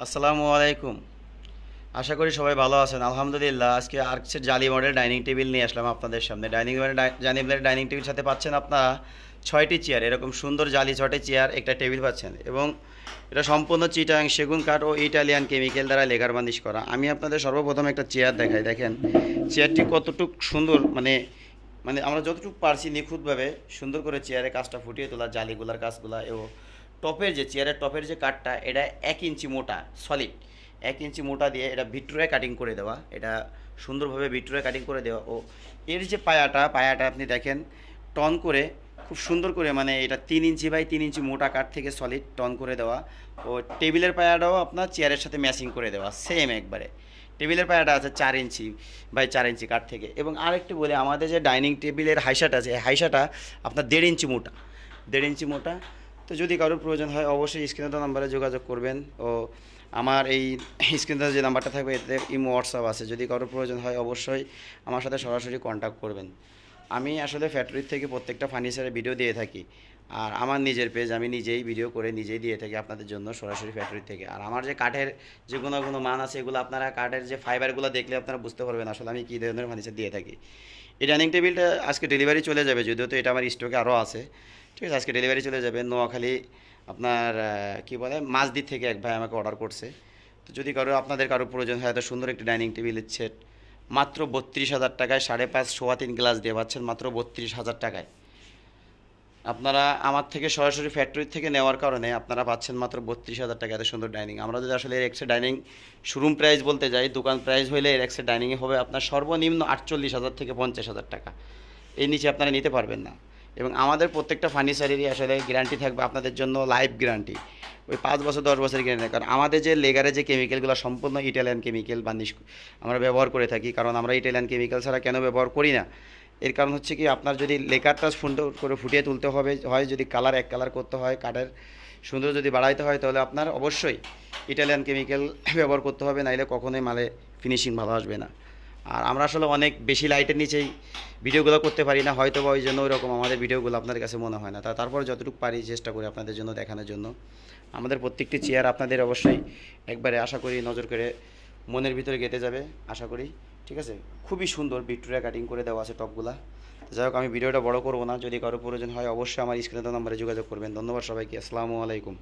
আসসালামু আলাইকুম। আশা করি সবাই ভালো আছেন। আলহামদুলিল্লাহ, আজকে আর্কসের জালি মডেল ডাইনিং টেবিল নিয়ে আসলাম আপনাদের সামনে। জালি মডেল ডাইনিং টেবিল সাথে পাচ্ছেন আপনারা 6টি চেয়ার, এরকম সুন্দর জালি 6টি চেয়ার, একটা টেবিল পাচ্ছেন এবং এটা সম্পূর্ণ চিটাং সেগুন কাঠ ও ইটালিয়ান কেমিক্যাল দ্বারা লেগার বার্নিশ করা। আমি আপনাদের সর্বপ্রথম একটা চেয়ার দেখাই। দেখেন চেয়ারটি কতটুক সুন্দর, মানে মানে আমরা যতটুকু পারছি নিখুঁতভাবে সুন্দর করে চেয়ারের কাজটা ফুটিয়ে তোলা, জালিগুলার কাজগুলা এবং টপের যে চেয়ারের টপের যে কাঠটা, এটা 1 ইঞ্চি মোটা সলিড, 1 ইঞ্চি মোটা দিয়ে এটা ভিক্টোরিয়া কাটিং করে দেওয়া, এটা সুন্দরভাবে ভিক্টোরিয়া কাটিং করে দেওয়া। ও এর যে পায়াটা আপনি দেখেন টন করে খুব সুন্দর করে, মানে এটা 3 ইঞ্চি বাই 3 ইঞ্চি মোটা কাঠ থেকে সলিড টন করে দেওয়া। ও টেবিলের পায়াটাও আপনার চেয়ারের সাথে ম্যাচিং করে দেওয়া সেম একবারে। টেবিলের পায়াটা আছে 4 ইঞ্চি বাই 4 ইঞ্চি কাঠ থেকে। এবং আরেকটু বলে, আমাদের যে ডাইনিং টেবিলের হাইসাটা আছে, এই হাইসাটা আপনার 1.5 ইঞ্চি মোটা, 1.5 ইঞ্চি মোটা। তো যদি কারোর প্রয়োজন হয় অবশ্যই স্ক্রিনে দেওয়া নাম্বারে যোগাযোগ করবেন। ও আমার এই স্ক্রিনে যে নাম্বারটা থাকবে এতে ইমো হোয়াটসঅ্যাপ আছে, যদি কারোর প্রয়োজন হয় অবশ্যই আমার সাথে সরাসরি কন্ট্যাক্ট করবেন। আমি আসলে ফ্যাক্টরির থেকে প্রত্যেকটা ফার্নিচারের ভিডিও দিয়ে থাকি, আর আমার নিজের পেজ আমি নিজেই ভিডিও করে নিজেই দিয়ে থাকি আপনাদের জন্য সরাসরি ফ্যাক্টরি থেকে। আর আমার যে কাঠের যে কোনো মান আছে, এগুলো আপনারা কাঠের যে ফাইবারগুলো দেখলে আপনারা বুঝতে পারবেন আসলে আমি কী ধরনের ফার্নিচার দিয়ে থাকি। এই ডাইনিং টেবিলটা আজকে ডেলিভারি চলে যাবে, যদিও তো এটা আমার স্টকে আরও আছে। ঠিক আছে, আজকে ডেলিভারি চলে যাবে নোয়াখালী আপনার কী বলে মাছদ্বীপ থেকে এক ভাই আমাকে অর্ডার করছে। তো যদি আপনাদের কারো প্রয়োজন হয়, এত সুন্দর একটি ডাইনিং টেবিলের সেট মাত্র 32,000 টাকায়, 5.5 সোয়া 3 গ্লাস দিয়ে পাচ্ছেন মাত্র 32,000 টাকায়। আপনারা আমার থেকে সরাসরি ফ্যাক্টরি থেকে নেওয়ার কারণে আপনারা পাচ্ছেন মাত্র 32,000 টাকা এত সুন্দর ডাইনিং। আমরা যদি আসলে এর এক্সের ডাইনিং শোরুম প্রাইস বলতে যাই, দোকান প্রাইস হইলে এর এক্সের ডাইনিংয়ে হবে আপনার সর্বনিম্ন 48,000 থেকে 50,000 টাকা, এর নিচে আপনারা নিতে পারবেন না। এবং আমাদের প্রত্যেকটা ফার্নিচারেরই আসলে গ্যারান্টি থাকবে আপনাদের জন্য, লাইফ গ্যারান্টি, ওই 5 বছর 10 বছরের গ্যারান্টি। কারণ আমাদের যে লেগারে যে কেমিক্যালগুলো সম্পূর্ণ ইটালিয়ান কেমিক্যাল বার্নিশ আমরা ব্যবহার করে থাকি। কারণ আমরা ইটালিয়ান কেমিক্যাল ছাড়া কেন ব্যবহার করি না, এর কারণ হচ্ছে কি, আপনার যদি লেকারটা সুন্দর করে ফুটিয়ে তুলতে হয়, যদি কালার এক কালার করতে হয়, কাঠের সুন্দর যদি বাড়াইতে হয়, তাহলে আপনার অবশ্যই ইটালিয়ান কেমিক্যাল ব্যবহার করতে হবে, নাইলে কখনোই মালে ফিনিশিং ভালো আসবে না। আর আমরা আসলে অনেক বেশি লাইটের নিচেই ভিডিওগুলো করতে পারি না, হয়তো বা ওই জন্য ওই রকম আমাদের ভিডিওগুলো আপনাদের কাছে মনে হয় না। তারপর যতটুকু পারি চেষ্টা করি আপনাদের জন্য দেখানোর জন্য। আমাদের প্রত্যেকটি চেয়ার আপনাদের অবশ্যই একবারে আশা করি নজর করে মনের ভিতরে গেঁথে যাবে আশা করি। ঠিক আছে, খুবই সুন্দর ভিক্টোরিয়া কাটিং করে দেওয়া আছে টপগুলা। যাই হোক, আমি ভিডিওটা বড় করবো না, যদি কারো প্রয়োজন হয় অবশ্যই আমার স্ক্রিনে দেওয়া নাম্বারে যোগাযোগ করবেন। ধন্যবাদ সবাইকে, আসসালামু আলাইকুম।